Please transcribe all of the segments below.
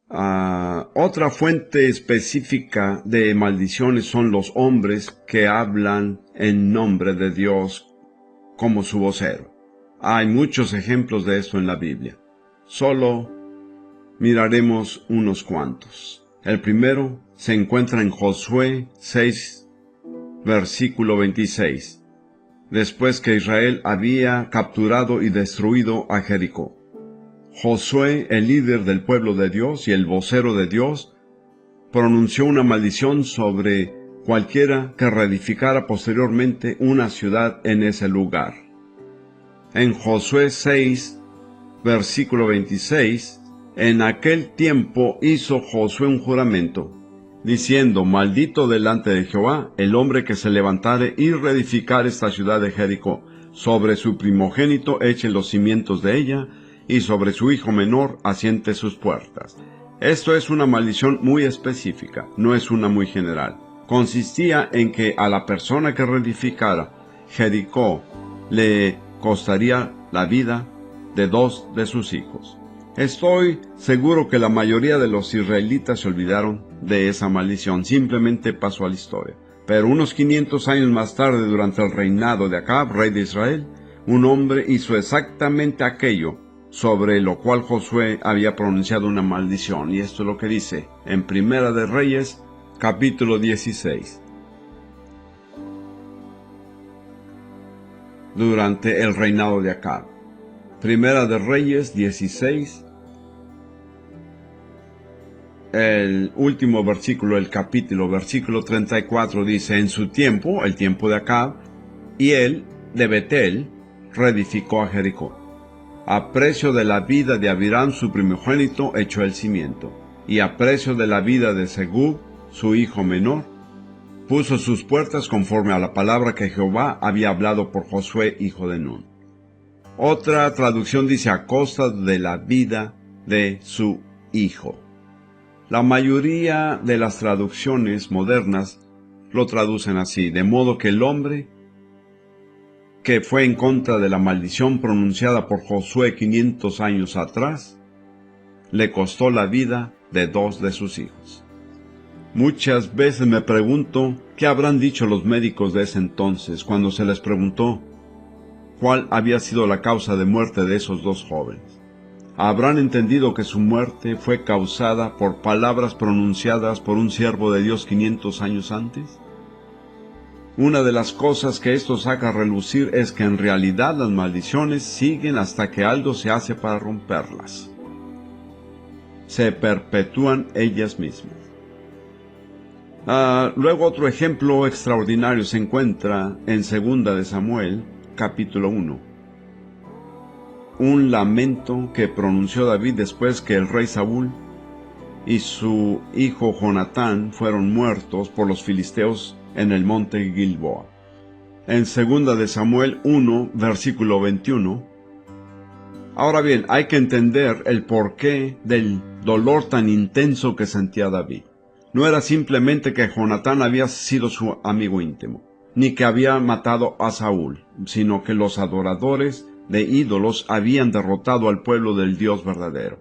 Otra fuente específica de maldiciones son los hombres que hablan en nombre de Dios como su vocero. Hay muchos ejemplos de esto en la Biblia. Solo miraremos unos cuantos. El primero se encuentra en Josué 6, versículo 26, después que Israel había capturado y destruido a Jericó. Josué, el líder del pueblo de Dios y el vocero de Dios, pronunció una maldición sobre cualquiera que reedificara posteriormente una ciudad en ese lugar. En Josué 6, versículo 26, en aquel tiempo hizo Josué un juramento, diciendo: maldito delante de Jehová el hombre que se levantare y reedificare esta ciudad de Jericó. Sobre su primogénito eche los cimientos de ella, y sobre su hijo menor asiente sus puertas. Esto es una maldición muy específica, no es una muy general. Consistía en que a la persona que reedificara Jericó le costaría la vida de 2 de sus hijos. Estoy seguro que la mayoría de los israelitas se olvidaron de esa maldición, simplemente pasó a la historia. Pero unos 500 años más tarde, durante el reinado de Acab, rey de Israel, un hombre hizo exactamente aquello sobre lo cual Josué había pronunciado una maldición, y esto es lo que dice en Primera de Reyes, capítulo 16. Durante el reinado de Acab. Primera de Reyes 16, el último versículo del capítulo, versículo 34, dice: en su tiempo, el tiempo de Acab, y él, de Betel, reedificó a Jericó. A precio de la vida de Abiram su primogénito echó el cimiento, y a precio de la vida de Segub su hijo menor, puso sus puertas conforme a la palabra que Jehová había hablado por Josué hijo de Nun. Otra traducción dice: a costa de la vida de su hijo. La mayoría de las traducciones modernas lo traducen así, de modo que el hombre que fue en contra de la maldición pronunciada por Josué 500 años atrás, le costó la vida de 2 de sus hijos. Muchas veces me pregunto qué habrán dicho los médicos de ese entonces cuando se les preguntó cuál había sido la causa de muerte de esos 2 jóvenes. ¿Habrán entendido que su muerte fue causada por palabras pronunciadas por un siervo de Dios 500 años antes? Una de las cosas que esto saca a relucir es que en realidad las maldiciones siguen hasta que algo se hace para romperlas. Se perpetúan ellas mismas. Luego otro ejemplo extraordinario se encuentra en 2 de Samuel, capítulo 1. Un lamento que pronunció David después que el rey Saúl y su hijo Jonatán fueron muertos por los filisteos en el monte Gilboa. En 2 de Samuel 1, versículo 21. Ahora bien, hay que entender el porqué del dolor tan intenso que sentía David. No era simplemente que Jonatán había sido su amigo íntimo, ni que había matado a Saúl, sino que los adoradores de ídolos habían derrotado al pueblo del Dios verdadero,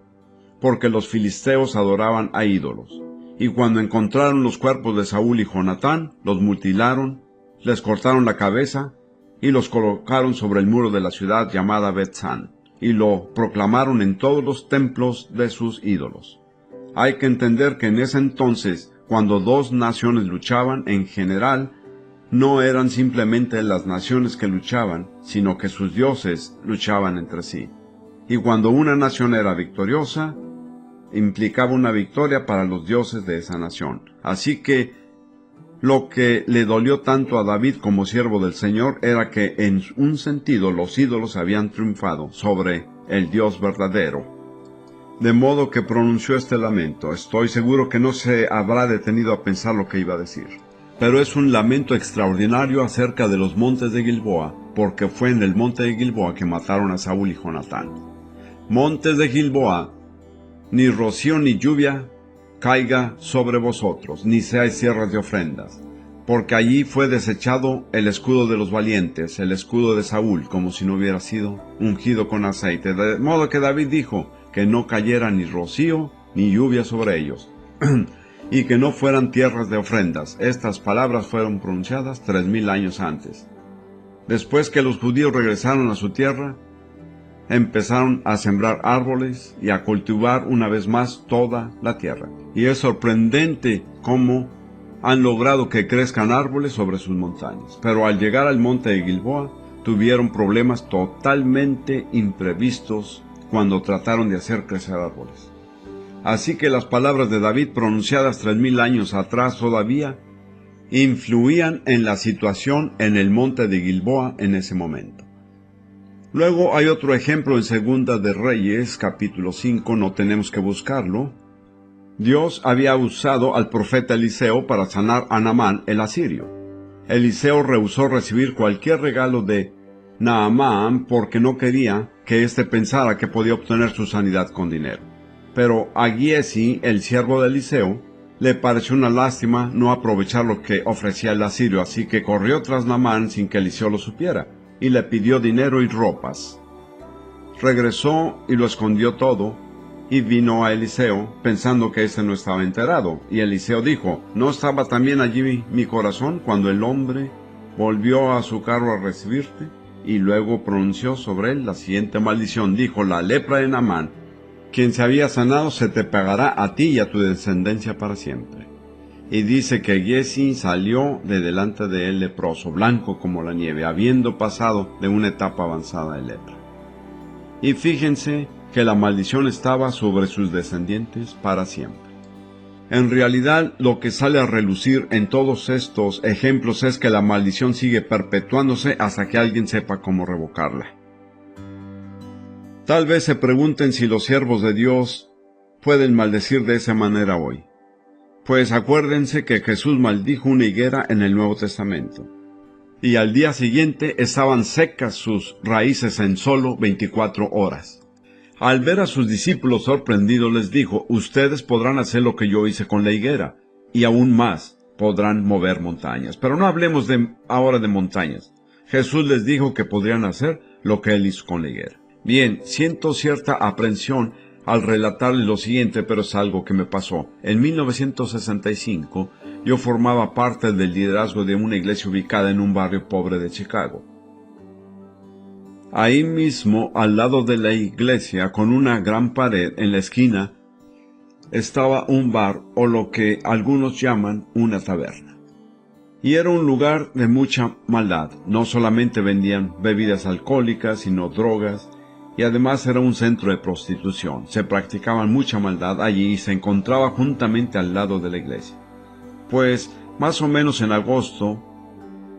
porque los filisteos adoraban a ídolos. Y cuando encontraron los cuerpos de Saúl y Jonatán, los mutilaron, les cortaron la cabeza y los colocaron sobre el muro de la ciudad llamada Bet-San, y lo proclamaron en todos los templos de sus ídolos. Hay que entender que en ese entonces, cuando 2 naciones luchaban, en general, no eran simplemente las naciones que luchaban, sino que sus dioses luchaban entre sí. Y cuando una nación era victoriosa, implicaba una victoria para los dioses de esa nación. Así que lo que le dolió tanto a David como siervo del Señor era que en un sentido los ídolos habían triunfado sobre el Dios verdadero. De modo que pronunció este lamento. Estoy seguro que no se habrá detenido a pensar lo que iba a decir. Pero es un lamento extraordinario acerca de los montes de Gilboa, porque fue en el monte de Gilboa que mataron a Saúl y Jonatán. Montes de Gilboa, ni rocío ni lluvia caiga sobre vosotros, ni seáis tierras de ofrendas, porque allí fue desechado el escudo de los valientes, el escudo de Saúl, como si no hubiera sido ungido con aceite. De modo que David dijo que no cayera ni rocío ni lluvia sobre ellos, y que no fueran tierras de ofrendas. Estas palabras fueron pronunciadas 3000 años antes. Después que los judíos regresaron a su tierra, empezaron a sembrar árboles y a cultivar una vez más toda la tierra. Y es sorprendente cómo han logrado que crezcan árboles sobre sus montañas. Pero al llegar al monte de Gilboa, tuvieron problemas totalmente imprevistos cuando trataron de hacer crecer árboles. Así que las palabras de David pronunciadas 3000 años atrás todavía influían en la situación en el monte de Gilboa en ese momento. Luego hay otro ejemplo en Segunda de Reyes, capítulo 5, no tenemos que buscarlo. Dios había usado al profeta Eliseo para sanar a Naamán el asirio. Eliseo rehusó recibir cualquier regalo de Naamán porque no quería que éste pensara que podía obtener su sanidad con dinero. Pero a Giesi, el siervo de Eliseo, le pareció una lástima no aprovechar lo que ofrecía el asirio, así que corrió tras Naamán sin que Eliseo lo supiera, y le pidió dinero y ropas. Regresó y lo escondió todo, y vino a Eliseo, pensando que éste no estaba enterado. Y Eliseo dijo, ¿no estaba también allí mi corazón cuando el hombre volvió a su carro a recibirte? Y luego pronunció sobre él la siguiente maldición. Dijo, la lepra de Naamán, quien se había sanado, se te pegará a ti y a tu descendencia para siempre. Y dice que Giesi salió de delante de él leproso, blanco como la nieve, habiendo pasado de una etapa avanzada de lepra. Y fíjense que la maldición estaba sobre sus descendientes para siempre. En realidad, lo que sale a relucir en todos estos ejemplos es que la maldición sigue perpetuándose hasta que alguien sepa cómo revocarla. Tal vez se pregunten si los siervos de Dios pueden maldecir de esa manera hoy. Pues acuérdense que Jesús maldijo una higuera en el Nuevo Testamento, y al día siguiente estaban secas sus raíces en solo 24 horas. Al ver a sus discípulos sorprendidos les dijo, ustedes podrán hacer lo que yo hice con la higuera, y aún más podrán mover montañas. Pero no hablemos ahora de montañas. Jesús les dijo que podrían hacer lo que él hizo con la higuera. Bien, siento cierta aprensión al relatarles lo siguiente, pero es algo que me pasó. En 1965, yo formaba parte del liderazgo de una iglesia ubicada en un barrio pobre de Chicago. Ahí mismo, al lado de la iglesia, con una gran pared en la esquina, estaba un bar, o lo que algunos llaman una taberna. Y era un lugar de mucha maldad. No solamente vendían bebidas alcohólicas, sino drogas, y además era un centro de prostitución. Se practicaba mucha maldad allí y se encontraba juntamente al lado de la iglesia. Pues, más o menos en agosto,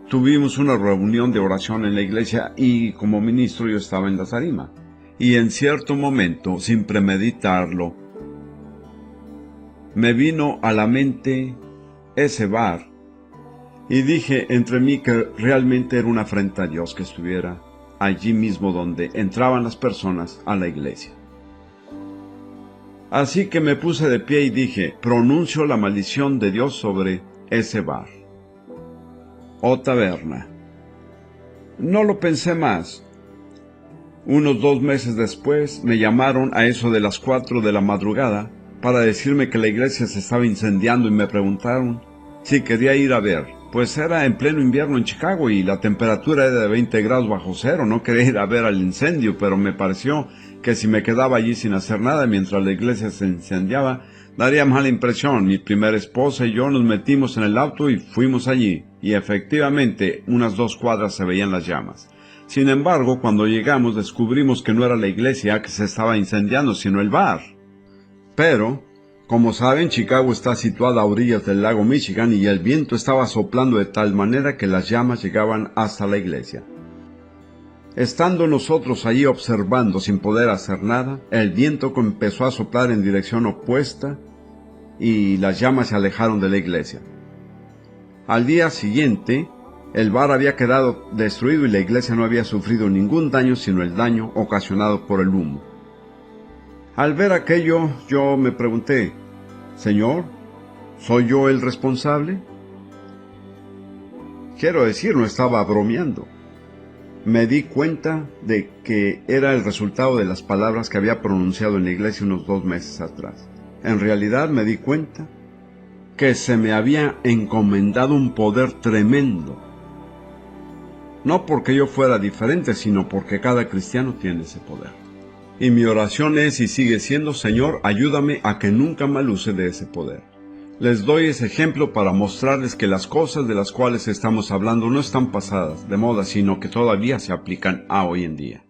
tuvimos una reunión de oración en la iglesia y como ministro yo estaba en la tarima. Y en cierto momento, sin premeditarlo, me vino a la mente ese bar y dije entre mí que realmente era una afrenta a Dios que estuviera allí mismo donde entraban las personas a la iglesia. Así que me puse de pie y dije, pronuncio la maldición de Dios sobre ese bar o taberna. No lo pensé más. Unos 2 meses después me llamaron a eso de las 4 de la madrugada para decirme que la iglesia se estaba incendiando y me preguntaron si quería ir a ver. Pues era en pleno invierno en Chicago y la temperatura era de 20 grados bajo cero. No quería ir a ver al incendio, pero me pareció que si me quedaba allí sin hacer nada mientras la iglesia se incendiaba, daría mala impresión. Mi primera esposa y yo nos metimos en el auto y fuimos allí, y efectivamente unas 2 cuadras se veían las llamas. Sin embargo, cuando llegamos descubrimos que no era la iglesia que se estaba incendiando, sino el bar. Pero, como saben, Chicago está situada a orillas del lago Michigan y el viento estaba soplando de tal manera que las llamas llegaban hasta la iglesia. Estando nosotros allí observando sin poder hacer nada, el viento empezó a soplar en dirección opuesta y las llamas se alejaron de la iglesia. Al día siguiente, el bar había quedado destruido y la iglesia no había sufrido ningún daño sino el daño ocasionado por el humo. Al ver aquello, yo me pregunté, Señor, ¿soy yo el responsable? Quiero decir, no estaba bromeando. Me di cuenta de que era el resultado de las palabras que había pronunciado en la iglesia unos 2 meses atrás. En realidad me di cuenta que se me había encomendado un poder tremendo. No porque yo fuera diferente, sino porque cada cristiano tiene ese poder. Y mi oración es y sigue siendo: Señor, ayúdame a que nunca mal use de ese poder. Les doy ese ejemplo para mostrarles que las cosas de las cuales estamos hablando no están pasadas de moda, sino que todavía se aplican a hoy en día.